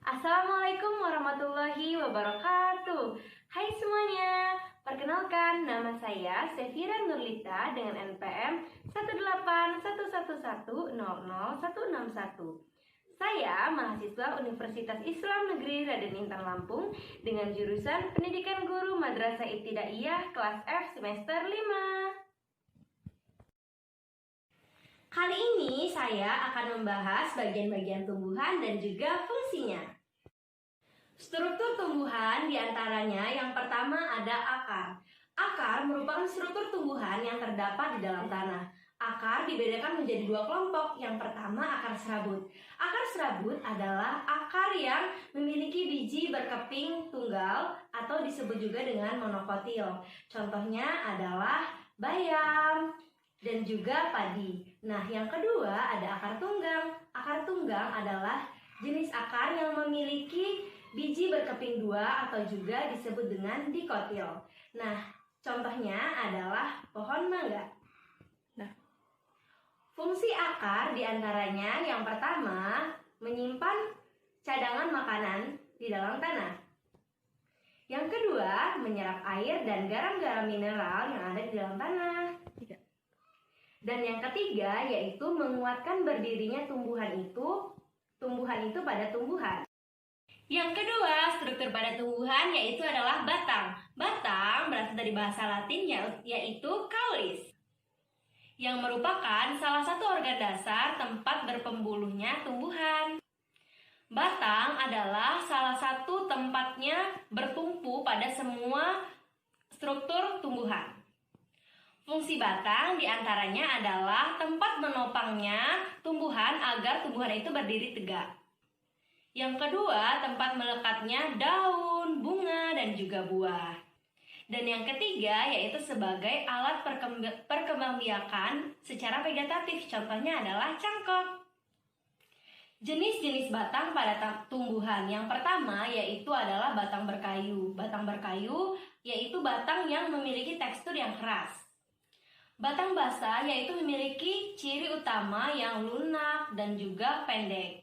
Assalamualaikum warahmatullahi wabarakatuh. Hai semuanya, perkenalkan nama saya Sefira Nurlita dengan NPM 18111000161. Saya mahasiswa Universitas Islam Negeri Raden Intan Lampung dengan jurusan Pendidikan Guru Madrasah Ibtidaiyah kelas F semester 5. Kali ini saya akan membahas bagian-bagian tumbuhan dan juga fungsinya. Struktur tumbuhan diantaranya yang pertama ada akar. Akar merupakan struktur tumbuhan yang terdapat di dalam tanah. Akar dibedakan menjadi dua kelompok. Yang pertama akar serabut. Akar serabut adalah akar yang memiliki biji berkeping tunggal atau disebut juga dengan monokotil. Contohnya adalah bayam dan juga padi. Nah, yang kedua ada akar tunggang. Akar tunggang adalah jenis akar yang memiliki biji berkeping dua atau juga disebut dengan dikotil. Nah, contohnya adalah pohon mangga. Nah, fungsi akar diantaranya yang pertama menyimpan cadangan makanan di dalam tanah. Yang kedua menyerap air dan garam-garam mineral yang ada di dalam tanah. Dan yang ketiga yaitu menguatkan berdirinya tumbuhan itu pada tumbuhan. Yang kedua, struktur pada tumbuhan yaitu adalah batang. Batang berasal dari bahasa Latin yaitu caulis, yang merupakan salah satu organ dasar tempat berpembuluhnya tumbuhan. Batang adalah salah satu tempatnya bertumpu pada semua struktur tumbuhan. Fungsi batang diantaranya adalah tempat menopangnya tumbuhan agar tumbuhan itu berdiri tegak. Yang kedua, tempat melekatnya daun, bunga, dan juga buah. Dan yang ketiga, yaitu sebagai alat perkembangbiakan secara vegetatif. Contohnya adalah cangkok. Jenis-jenis batang pada tumbuhan. Yang pertama, yaitu adalah batang berkayu. Batang berkayu, yaitu batang yang memiliki tekstur yang keras. Batang basah yaitu memiliki ciri utama yang lunak dan juga pendek.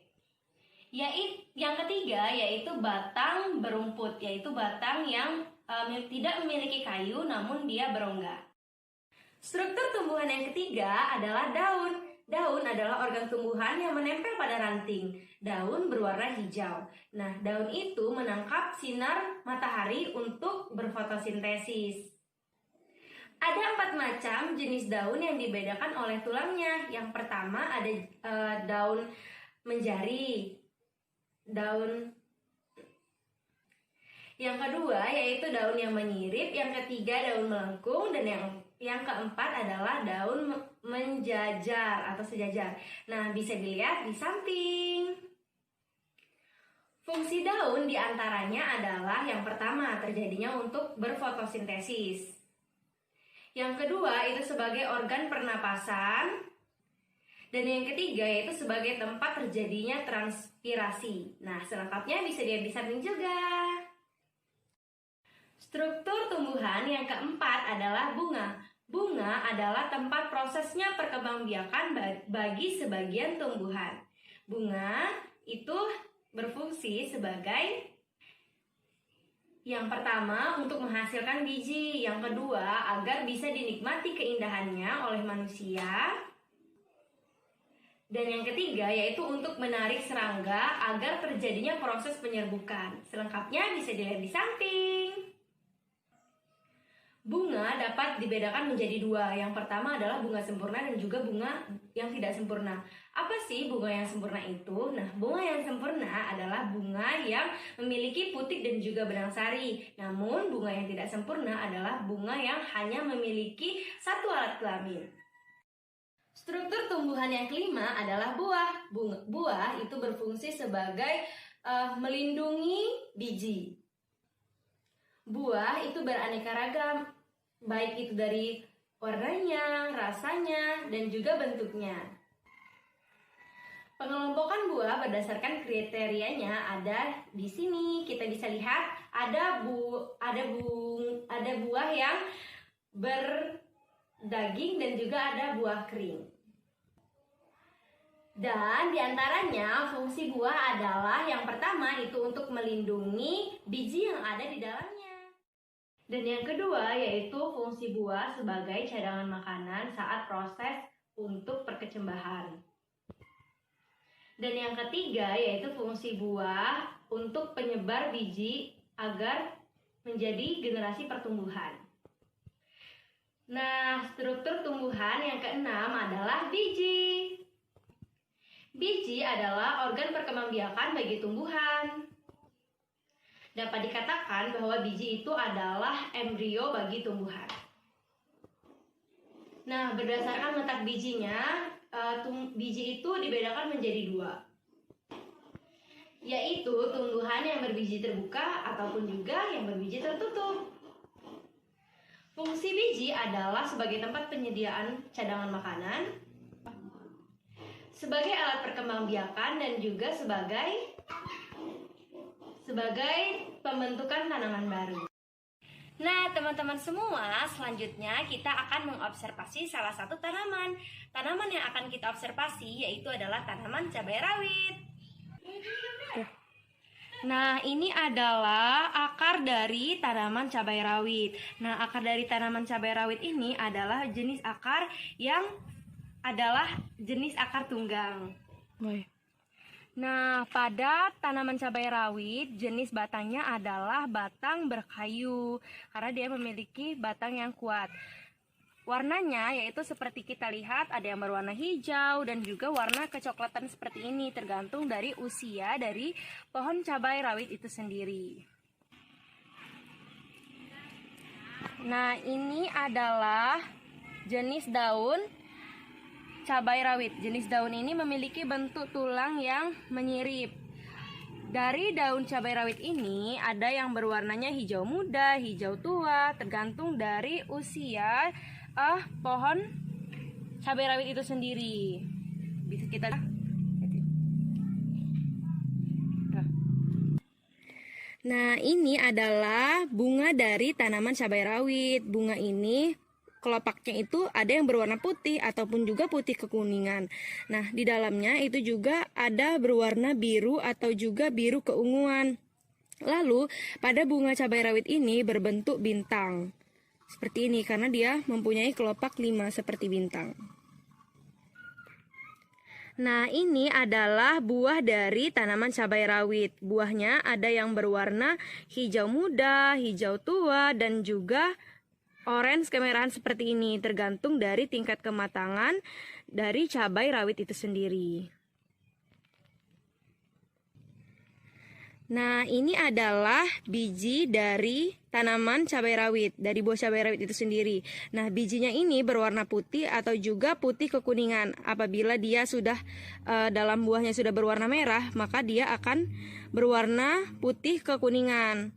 Yang ketiga yaitu batang berumput, yaitu batang yang tidak memiliki kayu namun dia berongga. Struktur tumbuhan yang ketiga adalah daun. Daun adalah organ tumbuhan yang menempel pada ranting. Daun berwarna hijau. Nah, daun itu menangkap sinar matahari untuk berfotosintesis. Ada 4 macam jenis daun yang dibedakan oleh tulangnya. Yang pertama ada daun menjari, yang kedua yaitu daun yang menyirip, yang ketiga daun melengkung, dan yang keempat adalah daun menjajar atau sejajar. Nah, bisa dilihat di samping. Fungsi daun diantaranya adalah yang pertama terjadinya untuk berfotosintesis. Yang kedua itu sebagai organ pernapasan. Dan yang ketiga yaitu sebagai tempat terjadinya transpirasi. Nah, selengkapnya bisa dilihat di samping juga. Struktur tumbuhan yang keempat adalah bunga. Bunga adalah tempat prosesnya perkembangbiakan bagi sebagian tumbuhan. Bunga itu berfungsi sebagai yang pertama untuk menghasilkan biji, yang kedua agar bisa dinikmati keindahannya oleh manusia, dan yang ketiga yaitu untuk menarik serangga agar terjadinya proses penyerbukan. Selengkapnya bisa dilihat di samping. Bunga dapat dibedakan menjadi dua. Yang pertama adalah bunga sempurna dan juga bunga yang tidak sempurna. Apa sih bunga yang sempurna itu? Nah, bunga yang sempurna adalah bunga yang memiliki putik dan juga benang sari. Namun, bunga yang tidak sempurna adalah bunga yang hanya memiliki satu alat kelamin. Struktur tumbuhan yang kelima adalah buah. Buah itu berfungsi sebagai melindungi biji. Buah itu beraneka ragam, baik itu dari warnanya, rasanya, dan juga bentuknya. Pengelompokan buah berdasarkan kriterianya ada di sini. Kita bisa lihat ada buah yang berdaging dan juga ada buah kering. Dan diantaranya fungsi buah adalah yang pertama itu untuk melindungi biji yang ada di dalamnya. Dan yang kedua yaitu fungsi buah sebagai cadangan makanan saat proses untuk perkecambahan. Dan yang ketiga yaitu fungsi buah untuk penyebar biji agar menjadi generasi pertumbuhan. Nah, struktur tumbuhan yang keenam adalah biji. Biji adalah organ perkembangbiakan bagi tumbuhan. Dapat dikatakan bahwa biji itu adalah embrio bagi tumbuhan. Nah, berdasarkan letak bijinya, biji itu dibedakan menjadi dua, yaitu tumbuhan yang berbiji terbuka ataupun juga yang berbiji tertutup. Fungsi biji adalah sebagai tempat penyediaan cadangan makanan, sebagai alat perkembangbiakan, dan juga sebagai pembentukan tanaman baru. Nah, teman-teman semua, selanjutnya kita akan mengobservasi salah satu tanaman. Tanaman yang akan kita observasi yaitu adalah tanaman cabai rawit. Nah, ini adalah akar dari tanaman cabai rawit. Nah, akar dari tanaman cabai rawit ini adalah jenis akar yang adalah jenis akar tunggang. Nah, pada tanaman cabai rawit, jenis batangnya adalah batang berkayu karena dia memiliki batang yang kuat. Warnanya yaitu seperti kita lihat, ada yang berwarna hijau dan juga warna kecoklatan seperti ini, tergantung dari usia dari pohon cabai rawit itu sendiri. Nah, ini adalah jenis daun cabai rawit. Jenis daun ini memiliki bentuk tulang yang menyirip. Dari daun cabai rawit ini ada yang berwarnanya hijau muda, hijau tua, tergantung dari usia pohon cabai rawit itu sendiri. Bisa kita Nah, ini adalah bunga dari tanaman cabai rawit. Bunga ini kelopaknya itu ada yang berwarna putih ataupun juga putih kekuningan. Nah, di dalamnya itu juga ada berwarna biru atau juga biru keunguan. Lalu, pada bunga cabai rawit ini berbentuk bintang. Seperti ini karena dia mempunyai kelopak 5 seperti bintang. Nah, ini adalah buah dari tanaman cabai rawit. Buahnya ada yang berwarna hijau muda, hijau tua, dan juga orange kemerahan seperti ini, tergantung dari tingkat kematangan dari cabai rawit itu sendiri. Nah, ini adalah biji dari tanaman cabai rawit, dari buah cabai rawit itu sendiri. Nah, bijinya ini berwarna putih atau juga putih kekuningan. Apabila dia sudah dalam buahnya sudah berwarna merah, maka dia akan berwarna putih kekuningan.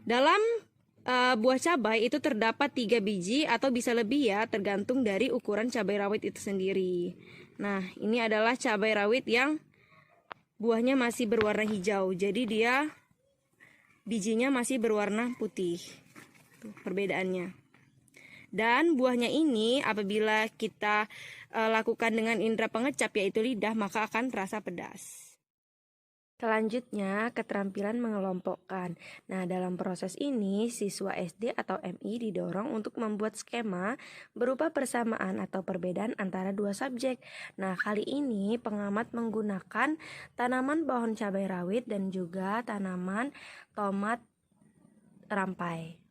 Dalam buah cabai itu terdapat 3 biji atau bisa lebih ya, tergantung dari ukuran cabai rawit itu sendiri. Nah, ini adalah cabai rawit yang buahnya masih berwarna hijau, jadi dia bijinya masih berwarna putih. Tuh, perbedaannya. Dan buahnya ini apabila kita lakukan dengan indera pengecap yaitu lidah, maka akan terasa pedas. Selanjutnya, keterampilan mengelompokkan. Nah, dalam proses ini, siswa SD atau MI didorong untuk membuat skema berupa persamaan atau perbedaan antara dua subjek. Nah, kali ini pengamat menggunakan tanaman pohon cabai rawit dan juga tanaman tomat rampai.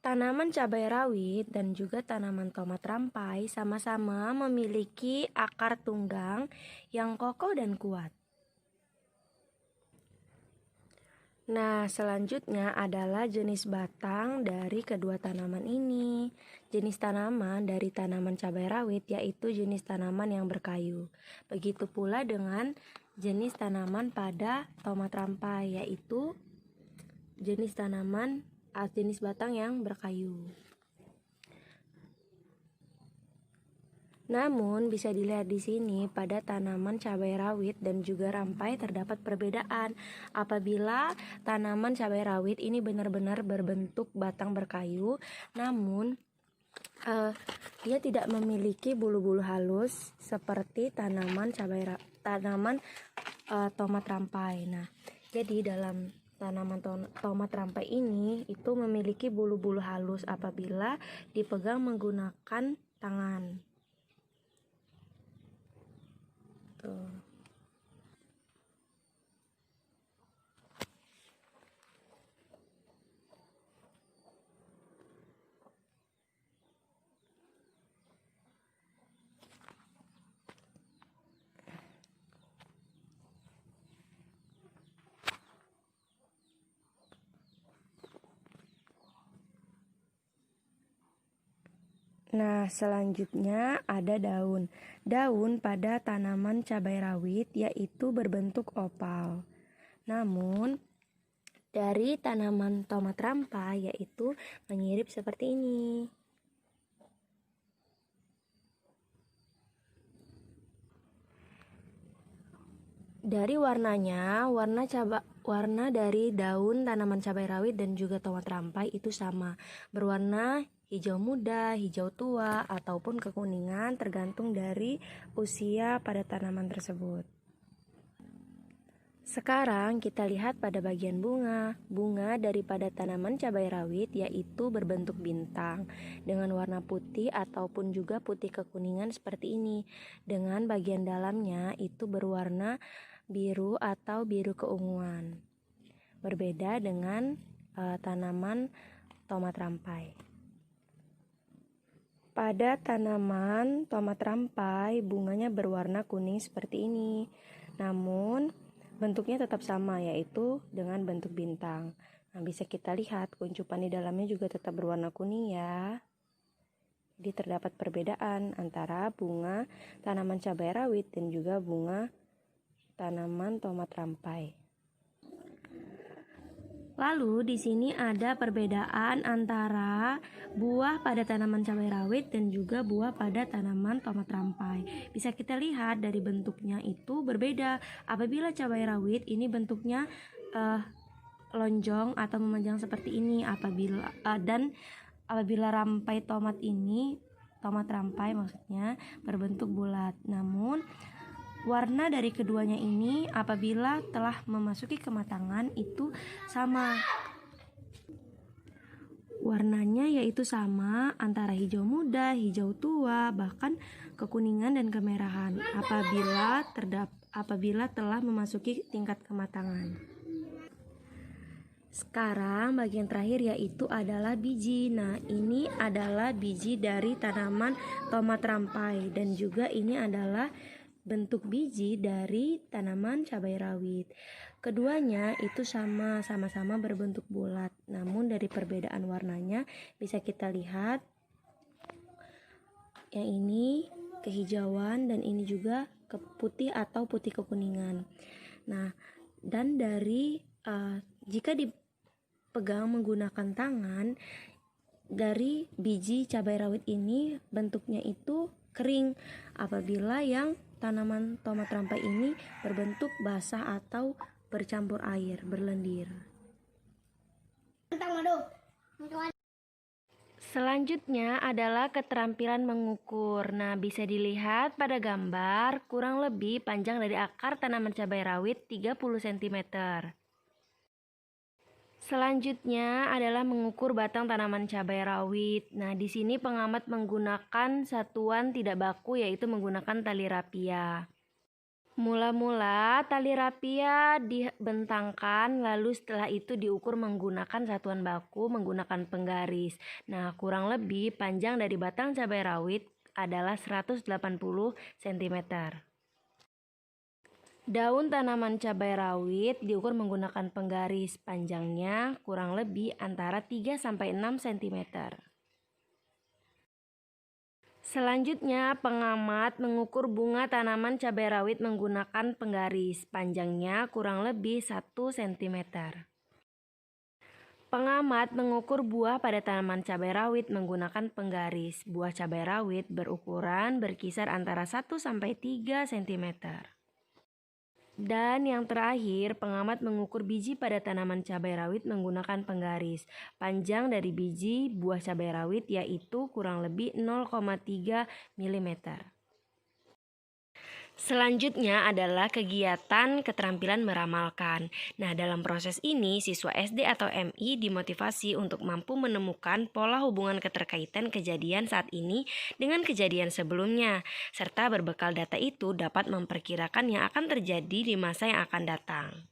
Tanaman cabai rawit dan juga tanaman tomat rampai sama-sama memiliki akar tunggang yang kokoh dan kuat. Nah, selanjutnya adalah jenis batang dari kedua tanaman ini. Jenis tanaman dari tanaman cabai rawit yaitu jenis tanaman yang berkayu. Begitu pula dengan jenis tanaman pada tomat rampai yaitu jenis batang yang berkayu. Namun bisa dilihat di sini pada tanaman cabai rawit dan juga rampai terdapat perbedaan. Apabila tanaman cabai rawit ini benar-benar berbentuk batang berkayu, namun Dia tidak memiliki bulu-bulu halus seperti tanaman tomat rampai. Nah, jadi dalam tanaman tomat rampai ini itu memiliki bulu-bulu halus apabila dipegang menggunakan tangan. Tuh. Nah, selanjutnya ada daun. Daun pada tanaman cabai rawit yaitu berbentuk opal. Namun, dari tanaman tomat rampai yaitu menyirip seperti ini. Dari warnanya, warna dari daun tanaman cabai rawit dan juga tomat rampai itu sama, berwarna hijau muda, hijau tua, ataupun kekuningan tergantung dari usia pada tanaman tersebut. Sekarang kita lihat pada bagian bunga. Bunga daripada tanaman cabai rawit yaitu berbentuk bintang dengan warna putih ataupun juga putih kekuningan seperti ini. Dengan bagian dalamnya itu berwarna biru atau biru keunguan. Berbeda dengan tanaman tomat rampai. Pada tanaman tomat rampai bunganya berwarna kuning seperti ini. Namun bentuknya tetap sama yaitu dengan bentuk bintang. Nah, bisa kita lihat kuncupan di dalamnya juga tetap berwarna kuning ya. Jadi terdapat perbedaan antara bunga tanaman cabai rawit dan juga bunga tanaman tomat rampai. Lalu di sini ada perbedaan antara buah pada tanaman cabai rawit dan juga buah pada tanaman tomat rampai. Bisa kita lihat dari bentuknya itu berbeda. Apabila cabai rawit ini bentuknya lonjong atau memanjang seperti ini, apabila rampai tomat rampai maksudnya berbentuk bulat. Namun warna dari keduanya ini apabila telah memasuki kematangan itu sama. Warnanya yaitu sama antara hijau muda, hijau tua, bahkan kekuningan dan kemerahan apabila telah memasuki tingkat kematangan. Sekarang bagian terakhir yaitu adalah biji. Nah, ini adalah biji dari tanaman tomat rampai dan juga ini adalah bentuk biji dari tanaman cabai rawit. Keduanya itu sama-sama berbentuk bulat. Namun dari perbedaan warnanya bisa kita lihat yang ini kehijauan dan ini juga putih atau putih kekuningan. Nah, dan dari jika dipegang menggunakan tangan, dari biji cabai rawit ini bentuknya itu kering apabila yang tanaman tomat rampai ini berbentuk basah atau bercampur air, berlendir. Selanjutnya adalah keterampilan mengukur. Nah, bisa dilihat pada gambar kurang lebih panjang dari akar tanaman cabai rawit 30 cm. Selanjutnya adalah mengukur batang tanaman cabai rawit. Nah, di sini pengamat menggunakan satuan tidak baku yaitu menggunakan tali rapia. Mula-mula tali rapia dibentangkan lalu setelah itu diukur menggunakan satuan baku menggunakan penggaris. Nah, kurang lebih panjang dari batang cabai rawit adalah 180 cm. Daun tanaman cabai rawit diukur menggunakan penggaris, panjangnya kurang lebih antara 3-6 cm. Selanjutnya, pengamat mengukur bunga tanaman cabai rawit menggunakan penggaris, panjangnya kurang lebih 1 cm. Pengamat mengukur buah pada tanaman cabai rawit menggunakan penggaris. Buah cabai rawit berukuran berkisar antara 1-3 cm. Dan yang terakhir, pengamat mengukur biji pada tanaman cabai rawit menggunakan penggaris. Panjang dari biji buah cabai rawit yaitu kurang lebih 0,3 mm. Selanjutnya adalah kegiatan keterampilan meramalkan. Nah, dalam proses ini, siswa SD atau MI dimotivasi untuk mampu menemukan pola hubungan keterkaitan kejadian saat ini dengan kejadian sebelumnya, serta berbekal data itu dapat memperkirakan yang akan terjadi di masa yang akan datang.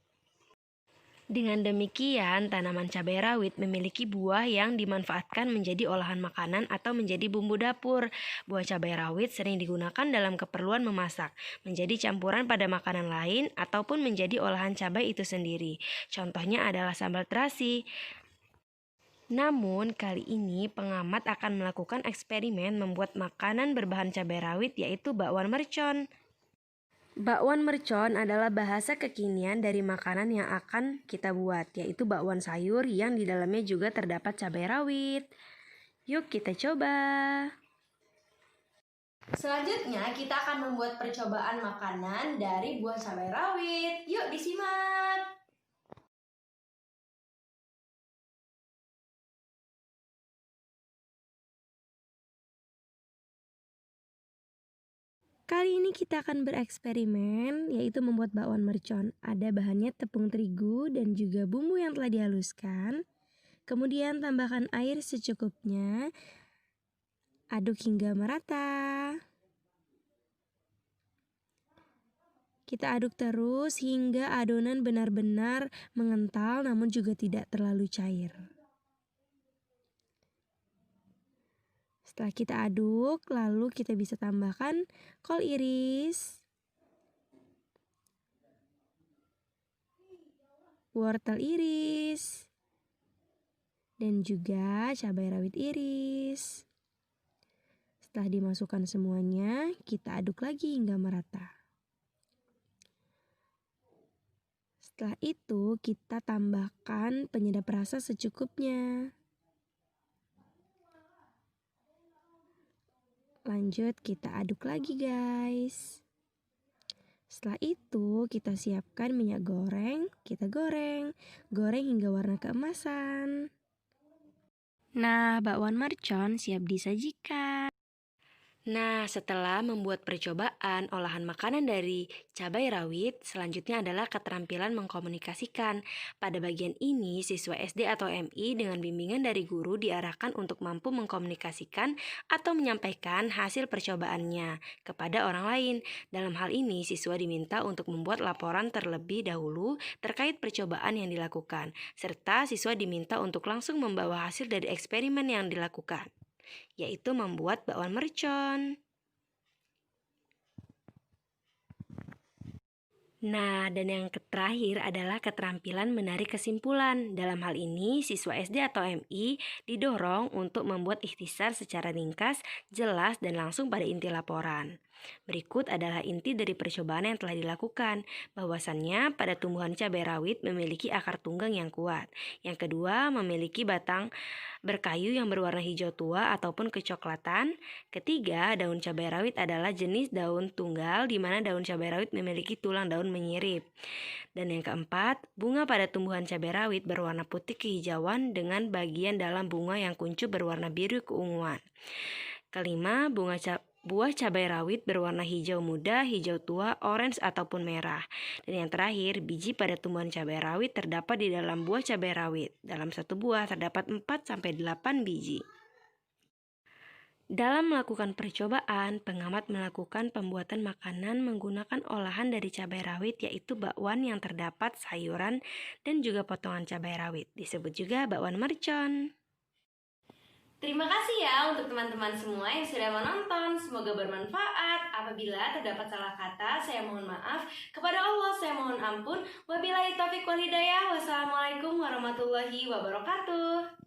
Dengan demikian, tanaman cabai rawit memiliki buah yang dimanfaatkan menjadi olahan makanan atau menjadi bumbu dapur. Buah cabai rawit sering digunakan dalam keperluan memasak, menjadi campuran pada makanan lain, ataupun menjadi olahan cabai itu sendiri. Contohnya adalah sambal terasi. Namun, kali ini pengamat akan melakukan eksperimen membuat makanan berbahan cabai rawit yaitu bakwan mercon. Bakwan mercon adalah bahasa kekinian dari makanan yang akan kita buat, yaitu bakwan sayur yang di dalamnya juga terdapat cabai rawit. Yuk kita coba. Selanjutnya kita akan membuat percobaan makanan dari buah cabai rawit. Yuk disimak. Kali ini kita akan bereksperimen, yaitu membuat bakwan mercon. Ada bahannya tepung terigu dan juga bumbu yang telah dihaluskan. Kemudian tambahkan air secukupnya. Aduk hingga merata. Kita aduk terus hingga adonan benar-benar mengental namun juga tidak terlalu cair. Setelah kita aduk, lalu kita bisa tambahkan kol iris, wortel iris, dan juga cabai rawit iris. Setelah dimasukkan semuanya, kita aduk lagi hingga merata. Setelah itu, kita tambahkan penyedap rasa secukupnya. Lanjut, kita aduk lagi guys. Setelah itu, kita siapkan minyak goreng. Kita goreng hingga warna keemasan. Nah, bakwan mercon siap disajikan. Nah, setelah membuat percobaan olahan makanan dari cabai rawit, selanjutnya adalah keterampilan mengkomunikasikan. Pada bagian ini, siswa SD atau MI dengan bimbingan dari guru diarahkan untuk mampu mengkomunikasikan atau menyampaikan hasil percobaannya kepada orang lain. Dalam hal ini, siswa diminta untuk membuat laporan terlebih dahulu terkait percobaan yang dilakukan, serta siswa diminta untuk langsung membawa hasil dari eksperimen yang dilakukan, yaitu membuat bakwan mercon. Nah, dan yang terakhir adalah keterampilan menarik kesimpulan. Dalam hal ini, siswa SD atau MI didorong untuk membuat ikhtisar secara ringkas, jelas, dan langsung pada inti laporan. Berikut adalah inti dari percobaan yang telah dilakukan, bahwasannya pada tumbuhan cabai rawit memiliki akar tunggang yang kuat. Yang kedua, memiliki batang berkayu yang berwarna hijau tua ataupun kecoklatan. Ketiga, daun cabai rawit adalah jenis daun tunggal di mana daun cabai rawit memiliki tulang daun menyirip. Dan yang keempat, bunga pada tumbuhan cabai rawit berwarna putih kehijauan dengan bagian dalam bunga yang kuncup berwarna biru keunguan. Kelima, buah cabai rawit berwarna hijau muda, hijau tua, orange ataupun merah. Dan yang terakhir, biji pada tumbuhan cabai rawit terdapat di dalam buah cabai rawit. Dalam satu buah terdapat 4-8 biji. Dalam melakukan percobaan, pengamat melakukan pembuatan makanan menggunakan olahan dari cabai rawit, yaitu bakwan yang terdapat sayuran dan juga potongan cabai rawit. Disebut juga bakwan mercon. Terima kasih ya untuk teman-teman semua yang sudah menonton. Semoga bermanfaat. Apabila terdapat salah kata, saya mohon maaf. Kepada Allah saya mohon ampun. Wabillahi taufiq wal hidayah. Wassalamualaikum warahmatullahi wabarakatuh.